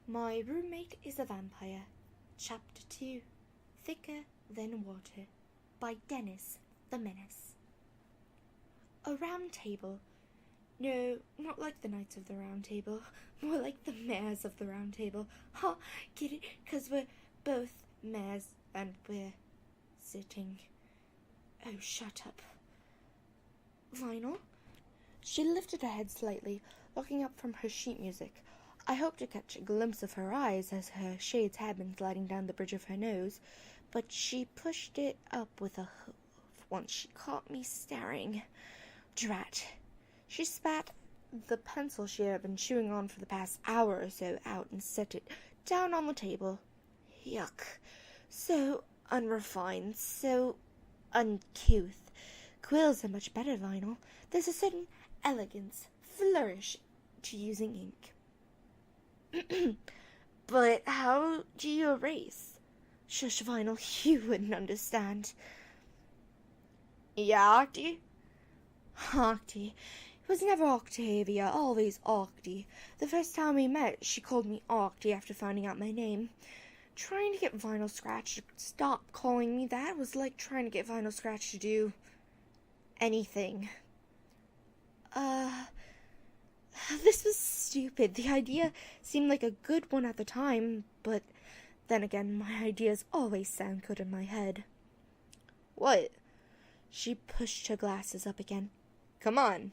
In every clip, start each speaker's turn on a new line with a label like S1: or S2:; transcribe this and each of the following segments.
S1: My Roommate is a Vampire, Chapter 2, Thicker Than Water, by Dennis the Menace. A round table. No, not like the Knights of the Round Table, more like the Mayors of the Round Table. Ha, get it? 'Cause we're both mayors and we're sitting. Oh, shut up. Vinyl? She lifted her head slightly, looking up from her sheet music. I hoped to catch a glimpse of her eyes as her shades had been sliding down the bridge of her nose, but she pushed it up with a hoof once she caught me staring. Drat. She spat the pencil she had been chewing on for the past hour or so out and set it down on the table. Yuck. So unrefined, so uncouth. Quills are much better, Vinyl. There's a certain elegance, flourish to using ink. But how do you erase? Shush, Vinyl, you wouldn't understand. Yeah, Octy? Octy. It was never Octavia, always Octy. The first time we met, she called me Octy after finding out my name. Trying to get Vinyl Scratch to stop calling me that was like trying to get Vinyl Scratch to do anything. This was stupid. The idea seemed like a good one at the time, but then again, my ideas always sound good in my head. What? She pushed her glasses up again. Come on.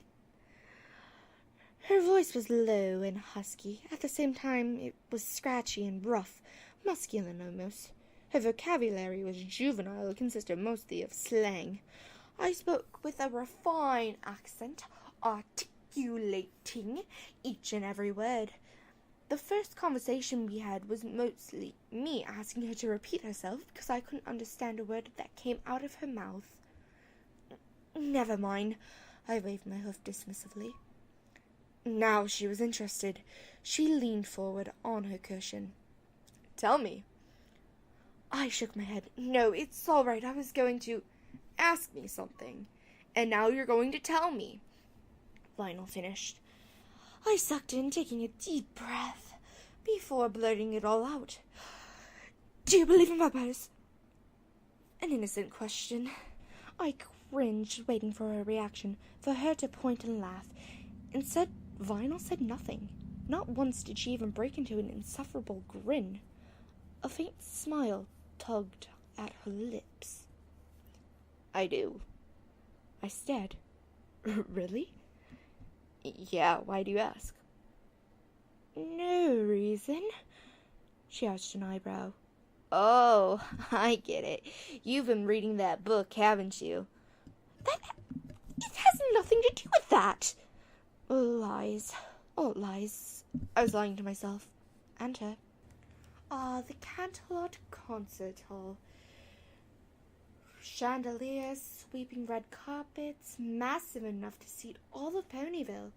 S1: Her voice was low and husky. At the same time, it was scratchy and rough, masculine almost. Her vocabulary was juvenile. It consisted mostly of slang. I spoke with a refined accent, articulating each and every word. The first conversation we had was mostly me asking her to repeat herself because I couldn't understand a word that came out of her mouth. Never mind. I waved my hoof dismissively. Now she was interested. She leaned forward on her cushion. Tell me. I shook my head. No, it's all right. I was going to ask me something, and now you're going to tell me. Vinyl finished. I sucked in, taking a deep breath before blurting it all out. Do you believe in vampires? An innocent question. I cringed, waiting for her reaction, for her to point and laugh. Instead, Vinyl said nothing. Not once did she even break into an insufferable grin. A faint smile tugged at her lips. I do. I stared. Really? Yeah, why do you ask? No reason. She arched an eyebrow. Oh, I get it. You've been reading that book, haven't you? It has nothing to do with that. Lies. All lies. I was lying to myself. And her. The Canterlot Concert Hall. Chandeliers, sweeping red carpets, massive enough to seat all of Ponyville.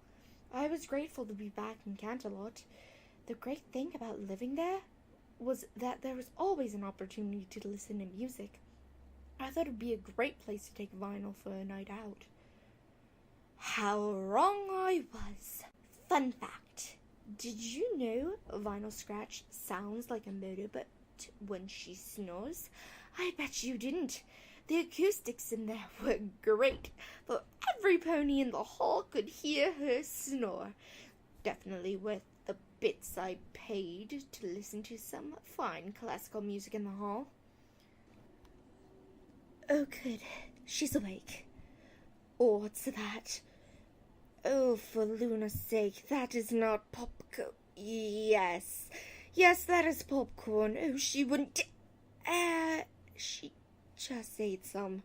S1: I was grateful to be back in Canterlot. The great thing about living there was that there was always an opportunity to listen to music. I thought it would be a great place to take Vinyl for a night out. How wrong I was. Fun fact. Did you know Vinyl Scratch sounds like a motorboat when she snores? I bet you didn't. The acoustics in there were great, for every pony in the hall could hear her snore. Definitely worth the bits I paid to listen to some fine classical music in the hall. Oh, good. She's awake. Oh, what's that? Oh, for Luna's sake, that is not popcorn. Yes, that is popcorn. Oh, she wouldn't. She just ate some.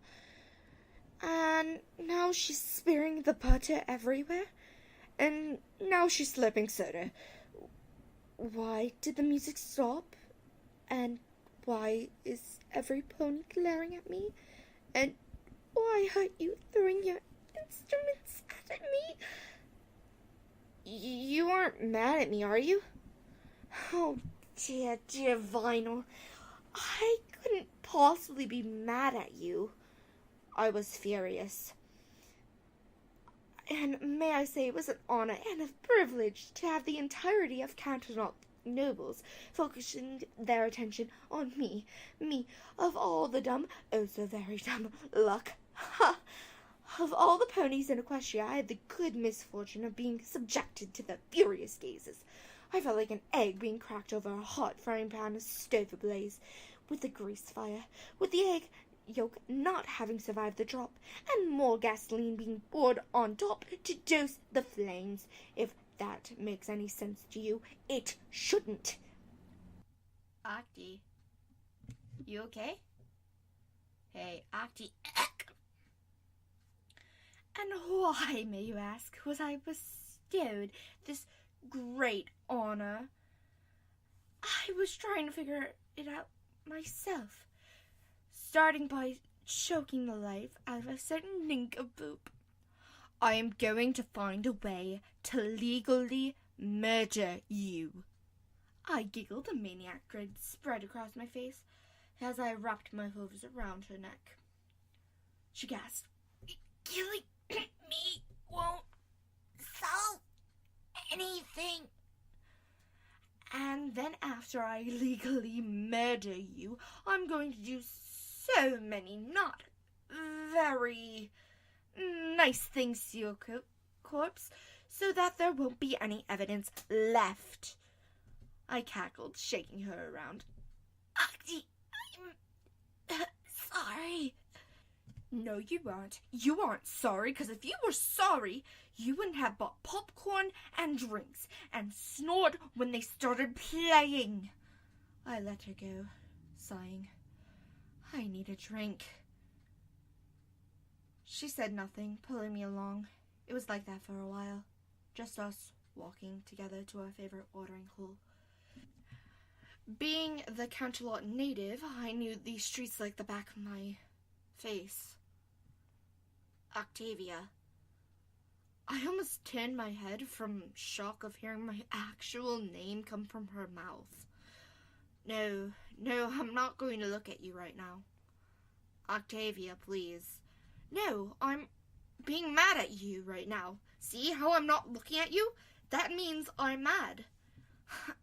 S1: And now she's spearing the butter everywhere. And now she's slurping soda. Why did the music stop? And why is every pony glaring at me? And why are you throwing your instruments at me? You aren't mad at me, are you? Oh, dear Vinyl. I couldn't possibly be mad at you. I was furious. And may I say it was an honor and a privilege to have the entirety of Canterlot nobles, focusing their attention on me. Me, of all the dumb, oh so very dumb luck. Ha! Of all the ponies in Equestria, I had the good misfortune of being subjected to the furious gazes. I felt like an egg being cracked over a hot frying pan, a stove ablaze with the grease fire, with the egg yolk not having survived the drop, and more gasoline being poured on top to dose the flames. If that makes any sense to you, it shouldn't.
S2: Octi, you okay? Hey, Octi. And why, may you ask, was I bestowed this great honor? I was trying to figure it out myself, starting by choking the life out of a certain nincompoop. I am going to find a way to legally murder you. I giggled, a maniac grin spread across my face as I wrapped my hooves around her neck. She gasped, "Killing me won't solve anything. And then after I legally murder you, I'm going to do so many not very nice things to your corpse so that there won't be any evidence left." I cackled, shaking her around. "Octi, I'm sorry." "No, you aren't. You aren't sorry, because if you were sorry, you wouldn't have bought popcorn and drinks and snored when they started playing." I let her go, sighing. I need a drink. She said nothing, pulling me along. It was like that for a while, just us walking together to our favorite watering hole. Being the Canterlot native, I knew these streets like the back of my face. Octavia. I almost turned my head from shock of hearing my actual name come from her mouth. No, I'm not going to look at you right now. Octavia, please. No, I'm being mad at you right now. See how I'm not looking at you? That means I'm mad.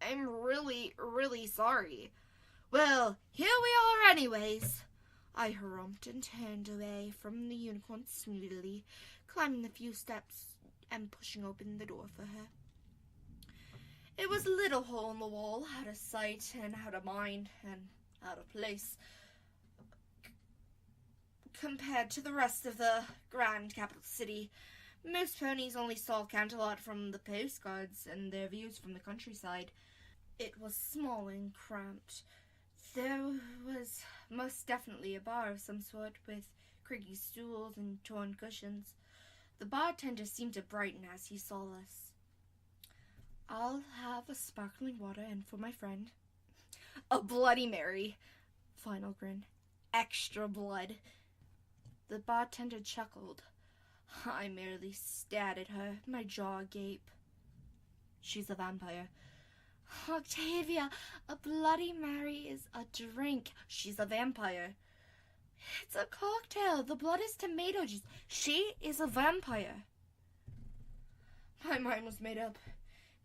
S2: I'm really, really sorry. Well, here we are anyways. I harumphed and turned away from the unicorn smoothly, climbing the few steps and pushing open the door for her. It was a little hole in the wall, out of sight and out of mind and out of place, compared to the rest of the grand capital city. Most ponies only saw Canterlot from the postcards and their views from the countryside. It was small and cramped. There was most definitely a bar of some sort with creaky stools and torn cushions. The bartender seemed to brighten as he saw us. "I'll have a sparkling water, and for my friend, a Bloody Mary." Final grin. "Extra blood." The bartender chuckled. I merely stared at her, my jaw agape. "She's a vampire." "Octavia, a Bloody Mary is a drink. She's a vampire." "It's a cocktail. The blood is tomato juice. She is a vampire." My mind was made up.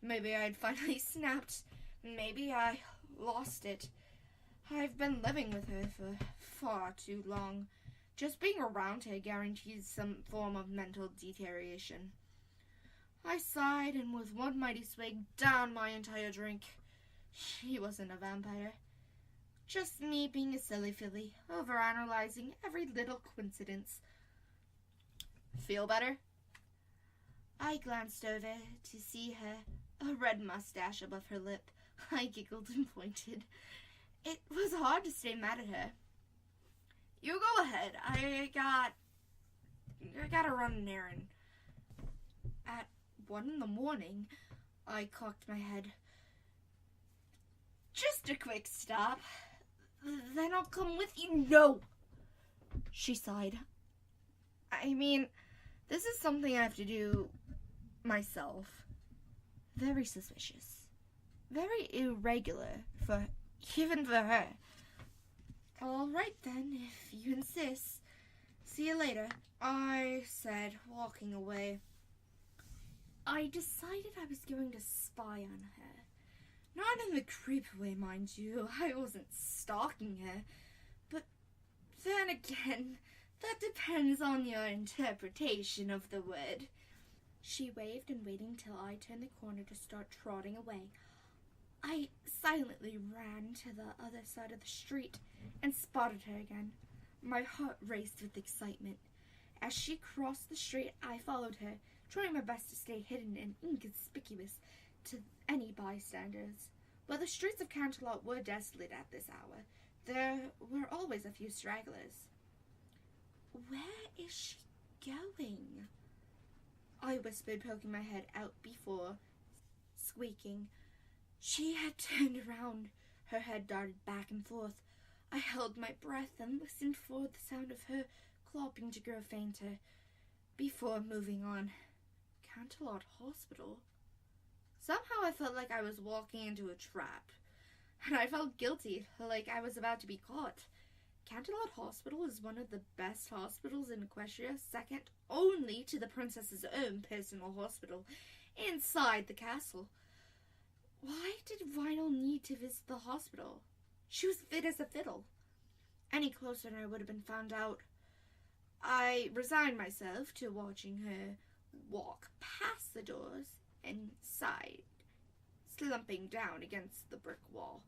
S2: Maybe I'd finally snapped. Maybe I lost it. I've been living with her for far too long. Just being around her guarantees some form of mental deterioration. I sighed and with one mighty swig downed my entire drink. She wasn't a vampire. Just me being a silly filly, overanalyzing every little coincidence. "Feel better?" I glanced over to see her, a red mustache above her lip. I giggled and pointed. It was hard to stay mad at her. "You go ahead. I gotta run an errand." At 1 a.m, I cocked my head. "Just a quick stop. Then I'll come with you." "No," she sighed. "I mean, this is something I have to do myself." Very suspicious. Very irregular, even for her. "All right then, if you insist. See you later," I said, walking away. I decided I was going to spy on her. Not in In the creepy way, mind you. I wasn't stalking her. But then again, that depends on your interpretation of the word. She waved and waited till I turned the corner to start trotting away. I silently ran to the other side of the street and spotted her again. My heart raced with excitement. As she crossed the street, I followed her, trying my best to stay hidden and inconspicuous to any bystanders. But the streets of Canterlot were desolate at this hour. There were always a few stragglers. Where is she going? I whispered, poking my head out before squeaking. She had turned around. Her head darted back and forth. I held my breath and listened for the sound of her clopping to grow fainter before moving on. Canterlot Hospital. Somehow I felt like I was walking into a trap, and I felt guilty, like I was about to be caught. Canterlot Hospital is one of the best hospitals in Equestria, second only to the princess's own personal hospital inside the castle. Why did Vinyl need to visit the hospital? She was fit as a fiddle. Any closer and I would have been found out. I resigned myself to watching her walk past the doors and sighed, slumping down against the brick wall.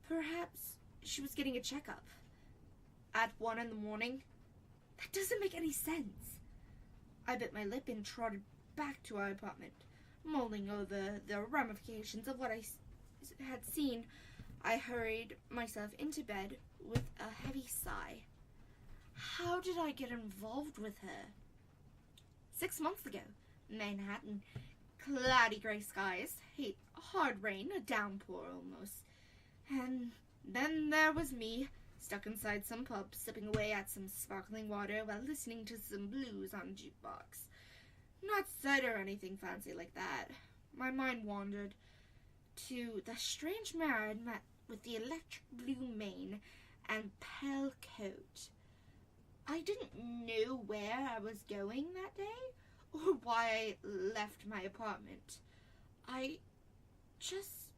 S2: Perhaps she was getting a checkup. At 1 a.m? That doesn't make any sense. I bit my lip and trotted back to our apartment, mulling over the ramifications of what I had seen. I hurried myself into bed with a heavy sigh. How did I get involved with her? 6 months ago, Manhattan, cloudy gray skies, hard rain, a downpour almost. And then there was me, stuck inside some pub, sipping away at some sparkling water while listening to some blues on jukebox. Not cider or anything fancy like that. My mind wandered to the strange mare I'd met with the electric blue mane and pale coat. I didn't know where I was going that day or why I left my apartment. I just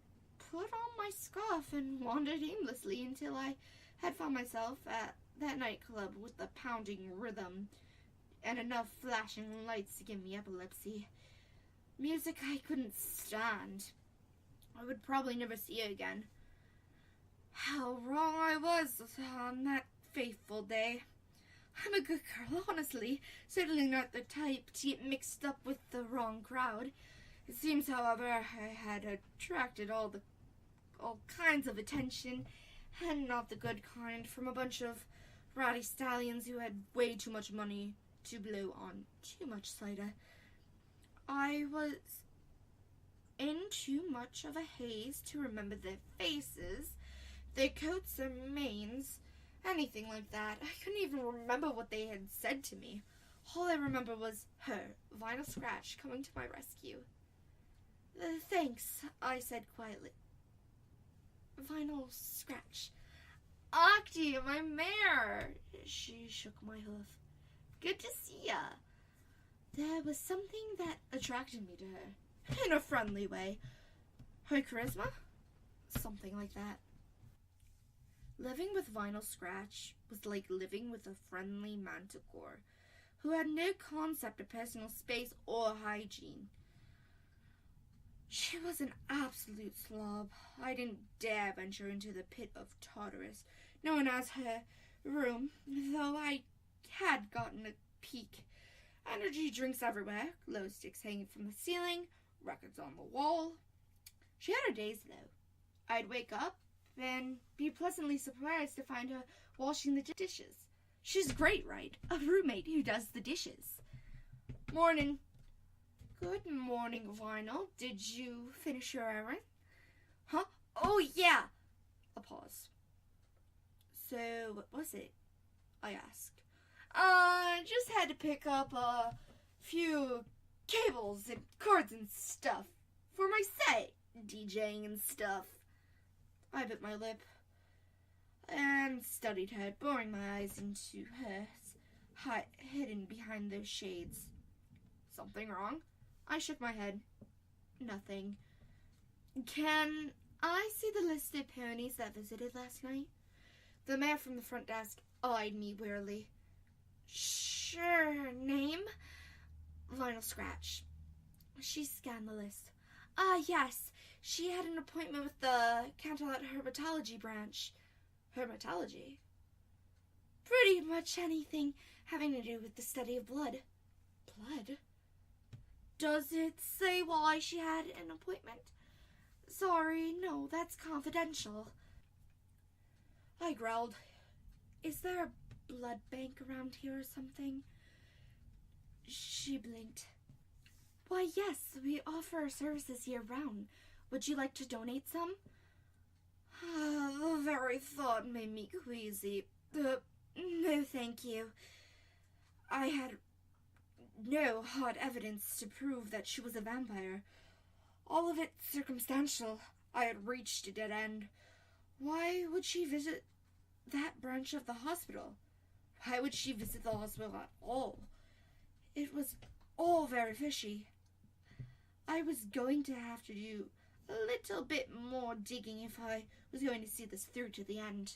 S2: put on my scarf and wandered aimlessly until I had found myself at that nightclub with the pounding rhythm and enough flashing lights to give me epilepsy. Music I couldn't stand. I would probably never see it again. How wrong I was on that fateful day. I'm a good girl, honestly. Certainly not the type to get mixed up with the wrong crowd. It seems, however, I had attracted all kinds of attention, and not the good kind, from a bunch of rowdy stallions who had way too much money to blow on too much cider. I was in too much of a haze to remember their faces, their coats or manes, anything like that. I couldn't even remember what they had said to me. All I remember was her, Vinyl Scratch, coming to my rescue. Thanks, I said quietly. Vinyl Scratch. Octi, my mare! She shook my hoof. Good to see ya. There was something that attracted me to her, in a friendly way. Her charisma? Something like that. Living with Vinyl Scratch was like living with a friendly manticore who had no concept of personal space or hygiene. She was an absolute slob. I didn't dare venture into the pit of Tartarus, known as her room, though I had gotten a peek. Energy drinks everywhere, glow sticks hanging from the ceiling, records on the wall. She had her days, though. I'd wake up and be pleasantly surprised to find her washing the dishes. She's great, right? A roommate who does the dishes. Morning. Good morning, Vinyl. Did you finish your errand? Huh? Oh, yeah. A pause. So, what was it? I asked. Just had to pick up a few cables and cords and stuff for my set, DJing and stuff. I bit my lip and studied her, boring my eyes into hers, hidden behind those shades. Something wrong? I shook my head. Nothing. Can I see the list of ponies that visited last night. The man from the front desk eyed me wearily. Sure, name? Vinyl Scratch. She scanned the list. Yes. She had an appointment with the Canterlot Herpetology branch. Herpetology? Pretty much anything having to do with the study of blood. Blood? Does it say why she had an appointment? Sorry, no, that's confidential. I growled. Is there a blood bank around here or something? She blinked. Why, yes, we offer our services year-round. Would you like to donate some? The very thought made me queasy. No, thank you. I had no hard evidence to prove that she was a vampire. All of it circumstantial. I had reached a dead end. Why would she visit that branch of the hospital? Why would she visit the hospital at all? It was all very fishy. I was going to have to do a little bit more digging if I was going to see this through to the end.